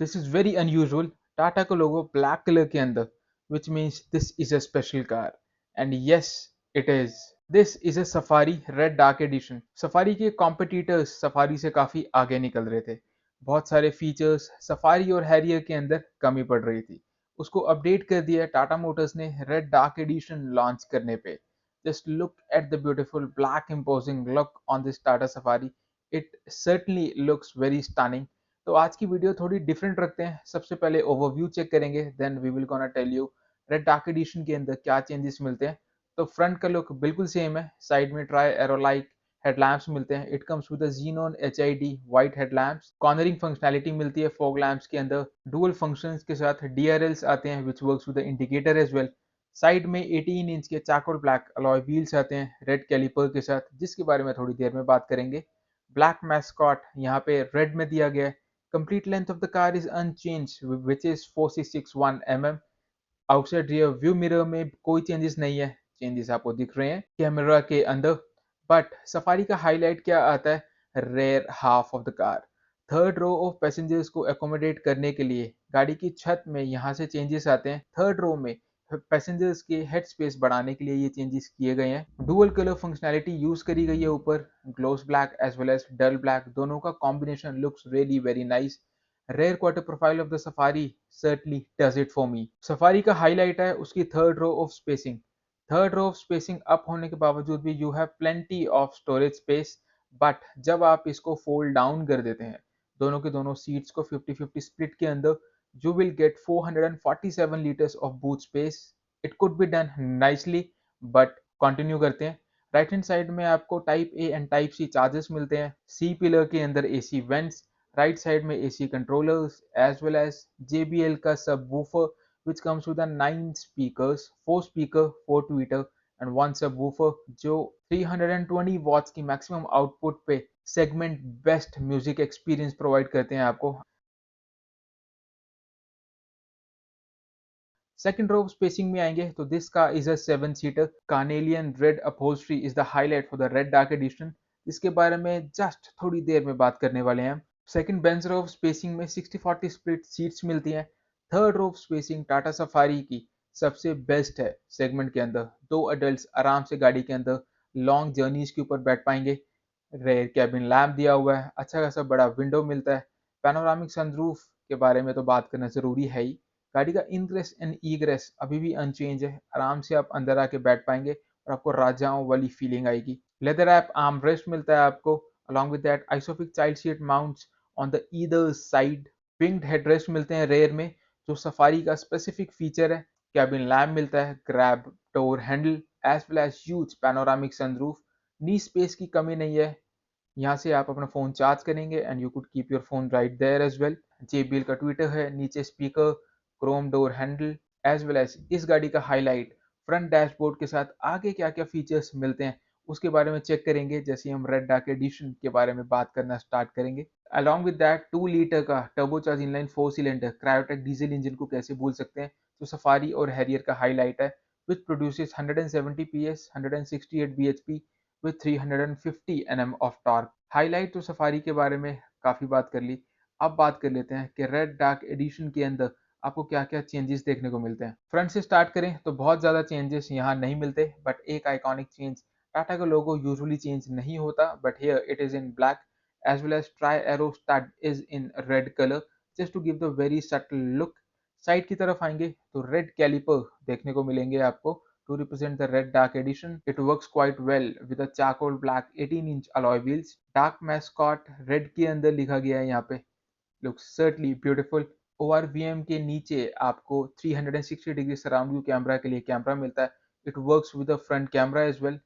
This is very unusual. Tata का लोगो black colour के अंदर, which means this is a special car. And yes, it is. This is a safari red dark addition. Safari के competitors safari से काफी आगे निकल रहे थे। बहुत सारे फीचर्स सफारी और हैरियर के अंदर कमी पड़ रही थी। उसको अपडेट कर दिया टाटा मोटर्स ने रेड डार्क एडिशन लॉन्च करने पे। Just look at the beautiful black imposing look on this Tata safari. It certainly looks very stunning. तो आज की वीडियो थोड़ी डिफरेंट रखते हैं। सबसे पहले ओवरव्यू चेक करेंगे, then we will gonna tell you red dark edition के अंदर क्या चेंजेस मिलते हैं। तो फ्रंट का लुक बिल्कुल सेम है। साइड में ट्राई एरोलाइक हेडलैम्प्स मिलते हैं। It comes with Xenon HID white headlamps. Cornering functionality मिलती है फॉग लैम्प्स के अंदर। डुअल फंक्शंस के साथ DRLs आते हैं which works with the indicator as well. Side में 18 इंच के चारकोल ब्लैक अलॉय व्हील्स आते हैं रेड कैलिपर के साथ, जिसके बारे में थोड़ी देर में बात करेंगे। ब्लैक मैस्कॉट यहाँ पे रेड में दिया गया है। Complete length of the car is unchanged, which is 4661 mm. Outside rear view mirror में कोई चेंजेस नहीं है। चेंजेस आपको दिख रहे हैं कैमरा के अंदर। बट सफारी का हाईलाइट क्या आता है? Rear half of the car. Third row of passengers को एकोमोडेट करने के लिए गाड़ी की छत में यहाँ से चेंजेस आते हैं। थर्ड रो में पैसेंजर्स के हेड स्पेस बढ़ाने के लिए ये चेंजेस किए गए हैं। डुअल कलर फंक्शनैलिटी यूज करी गई है ऊपर। Gloss black as well as dull black, दोनों का combination looks really very nice. Rear quarter profile of the Safari certainly does it for me। Safari का हाईलाइट है उसकी third row of spacing. Third row of spacing up होने के बावजूद भी you have plenty of storage space. But जब आप इसको फोल्ड डाउन कर देते हैं दोनों के दोनों सीट्स को 50-50 स्प्लिट के अंदर, you will get 447 liters of boot space। it could be done nicely, but continue करते हैं। राइट हैंड साइड में आपको type A and type C charges मिलते हैं। सी पिलर के अंदर एसी वेंट्स, राइट साइड में AC controllers as well as JBL का subwoofer which comes with a 9 speakers, 4 speaker, 4 tweeter and 1 subwoofer, जो 320 watts की मैक्सिमम आउटपुट पे segment best music experience provide करते हैं आपको। सेकंड रो स्पेसिंग में आएंगे तो दिस का is a 7 seater. Carnelian red upholstery is the highlight for the red dark addition. इसके बारे में जस्ट थोड़ी देर में बात करने वाले हैं। सेकंड बेंच रो स्पेसिंग में 60-40 स्प्लिट सीट्स मिलती हैं। Third row spacing Tata Safari की सबसे बेस्ट है सेगमेंट के अंदर। दो अडल्ट आराम से गाड़ी के अंदर लॉन्ग जर्नीज के ऊपर बैठ पाएंगे। रेयर कैबिन लैम्प दिया हुआ है, अच्छा खासा बड़ा विंडो मिलता है। पैनोरामिक सनरूफ के बारे में तो बात करना जरूरी है ही। गाड़ी का इनग्रेस एंड ईग्रेस अभी भी अनचेंज है। आराम से आप अंदर आके बैठ पाएंगे और आपको राजाओं वाली फीलिंग आएगी। लेदर ऐप आर्म रेस्ट मिलता है आपको। Along with that isofix child seat mounts on the either side. Winged headrest मिलते हैं रेयर में, जो सफारी का स्पेसिफिक फीचर है। कैबिन लैम्प मिलता है, grab door handle as well as huge panoramic sunroof. Knee space की कमी नहीं है। यहाँ से आप अपना फोन चार्ज करेंगे and you could keep your phone right there as well. JBL का ट्विटर है, नीचे speaker, Chrome door handle as well as इस गाड़ी का हाईलाइट फ्रंट डैशबोर्ड के साथ आगे क्या क्या फीचर्स मिलते हैं उसके बारे में चेक करेंगे जैसे हम रेड डार्क एडिशन के बारे में बात करना स्टार्ट करेंगे। अलॉन्ग विद दैट 2 लीटर का turbocharge inline 4 cylinder Kryotec diesel engine को कैसे भूल सकते हैं, तो सफारी और हैरियर का हाईलाइट है। Which produces 170 PS 168 bhp with 350 Nm of torque। Highlight तो सफारी के बारे में काफी बात कर ली। अब बात कर लेते हैं कि रेड डार्क एडिशन के अंदर आपको क्या क्या चेंजेस देखने को मिलते हैं। फ्रंट से स्टार्ट करें तो बहुत ज्यादा चेंजेस यहाँ नहीं मिलते, बट एक आइकॉनिक चेंज, टाटा का लोगो यूजुअली चेंज नहीं होता but here it is in black as well as tri arrow stud is in red colour just to give the very subtle look. Side की तरफ आएंगे तो रेड कैलिपर देखने को मिलेंगे आपको to represent the red dark edition। It works quite well with a charcoal black 18-inch alloy wheels। Dark mascot red के अंदर लिखा गया है यहाँ पे, looks certainly beautiful। ORVM के नीचे आपको 360 डिग्री सराउंड व्यू कैमरा के लिए कैमरा मिलता है। It works with the front camera as well।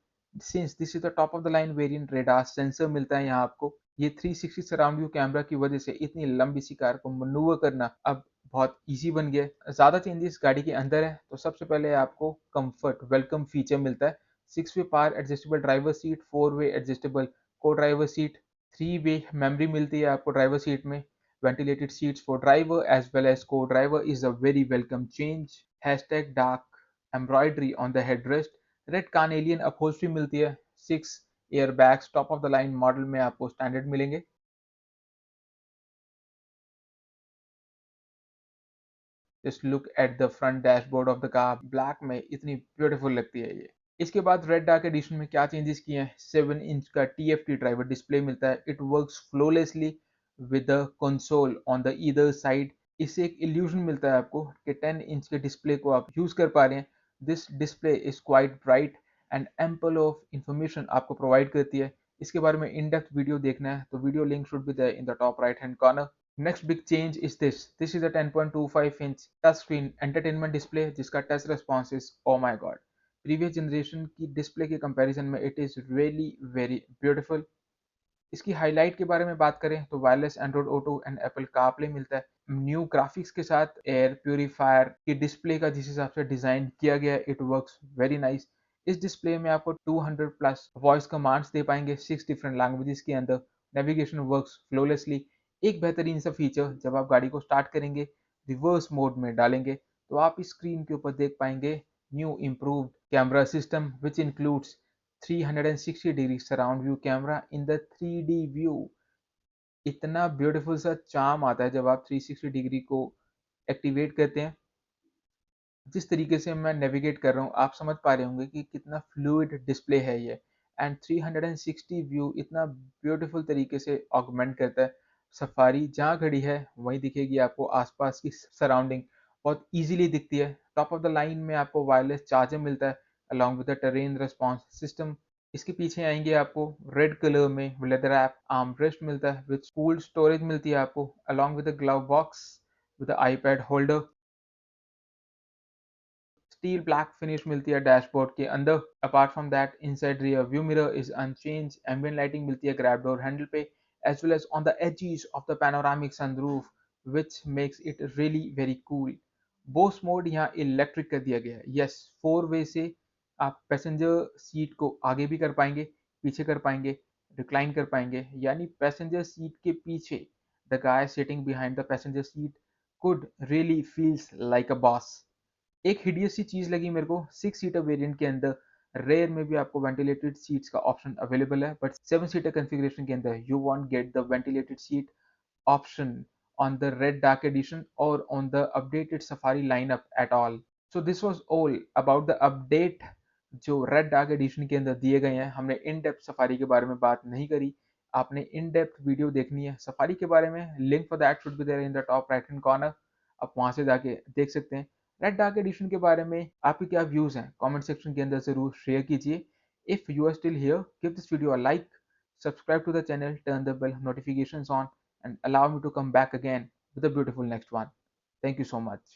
Since this is the top of the line variant, radar sensor मिलता है यहाँ आपको। ये 360 सराउंड व्यू कैमरा की वजह से इतनी लंबी सी कार को मनूवर करना अब बहुत इजी बन गया है। ज्यादा चेंजेस गाड़ी के अंदर है तो सबसे पहले आपको कंफर्ट वेलकम फीचर मिलता है। 6 way power adjustable driver seat, 4 way adjustable co driver seat, 3 way memory मिलती है आपको ड्राइवर सीट में। Ventilated seats for driver as well as co driver is a very welcome change. Hashtag dark embroidery on the headrest. Red carnelian upholstery मिलती है। 6 air bags top of the line model में आपको standard मिलेंगे। Just look at the front dashboard of the car, black में इतनी beautiful लगती है ये। इसके बाद रेड डार्क एडिशन में क्या चेंजेस किए हैं, 7 इंच का TFT ड्राइवर डिस्प्ले मिलता है। It works flawlessly with the console on the either side. इससे एक इल्यूजन मिलता है आपको कि 10 इंच के डिस्प्ले को आप यूज कर पा रहे हैं। This display is quite bright and ample of information आपको प्रोवाइड करती है। इसके बारे में इन डेप्थ वीडियो देखना है तो video link should be there in the top right hand corner. Next big change is this. This is a 10.25-inch touchscreen entertainment display जिसका touch response is oh my god. Previous generation की display के comparison में it is really very beautiful. इसकी highlight के बारे में बात करें तो wireless Android auto and Apple CarPlay मिलता है। न्यू ग्राफिक्स के साथ एयर प्योरीफायर की डिस्प्ले का जिस हिसाब से डिजाइन किया गया है इट वर्क्स वेरी नाइस। इस डिस्प्ले में आपको 200 प्लस वॉइस कमांड्स दे पाएंगे 6 डिफरेंट लैंग्वेजेस के अंदर। Navigation works flawlessly. एक बेहतरीन सा फीचर, जब आप गाड़ी को स्टार्ट करेंगे, रिवर्स मोड में डालेंगे तो आप इस स्क्रीन के ऊपर देख पाएंगे new improved camera system which includes 360 degree surround view camera in the 3D view। इतना ब्यूटीफुल सा चार्म आता है जब आप 360 डिग्री को एक्टिवेट करते हैं। जिस तरीके से मैं नेविगेट कर रहा हूँ आप समझ पा रहे होंगे कि कितना फ्लूइड डिस्प्ले है ये। एंड 360 व्यू इतना ब्यूटीफुल तरीके से ऑगमेंट करता है। सफारी जहाँ खड़ी है वहीं दिखेगी आपको, आसपास की सराउंडिंग बहुत इजीली दिखती है। टॉप ऑफ द लाइन में आपको वायरलेस चार्जर मिलता है along with the terrain response system. इसके पीछे आएंगे आपको रेड कलर में लेदर रैप आर्म रेस्ट मिलता है विद कूल्ड स्टोरेज मिलती है आपको along with the glove box with the iPad holder. Steel black finish मिलती है डैशबोर्ड के अंदर। Apart from that inside rear view mirror is unchanged. Ambient lighting मिलती है ग्रैब डोर हैंडल पे as well as on the edges of the panoramic sunroof which makes it really very cool। Bose mode यहाँ electric कर दिया गया है। Yes, 4 वे से आप पैसेंजर सीट को आगे भी कर पाएंगे, पीछे कर पाएंगे, रिक्लाइन कर पाएंगे। यानी पैसेंजर सीट के पीछे the guy sitting behind the passenger seat could really feels like a boss। एक हिडियस सी चीज लगी मेरे को, 6 सीटर वेरिएंट के अंदर रेयर में भी आपको वेंटिलेटेड सीट्स का ऑप्शन अवेलेबल है, बट 7 सीटर कॉन्फ़िगरेशन के अंदर you want get the ventilated seat option on the Red Dark Edition or on the updated Safari lineup at all। So this was all about the update जो Red Dark Edition के अंदर दिए गए हैं। हमने in depth safari के बारे में बात नहीं करी। आपने इन डेप्थ वीडियो देखनी है सफारी के बारे में, link for that should be there in the top right hand corner. आप वहां से जाके देख सकते हैं। रेड डार्क एडिशन के बारे में आपके क्या व्यूज हैं कमेंट सेक्शन के अंदर जरूर शेयर कीजिए। If you are still here give this video a like, subscribe to the channel, turn the bell notifications on, and allow me to come back again with a beautiful next one। Thank you so much।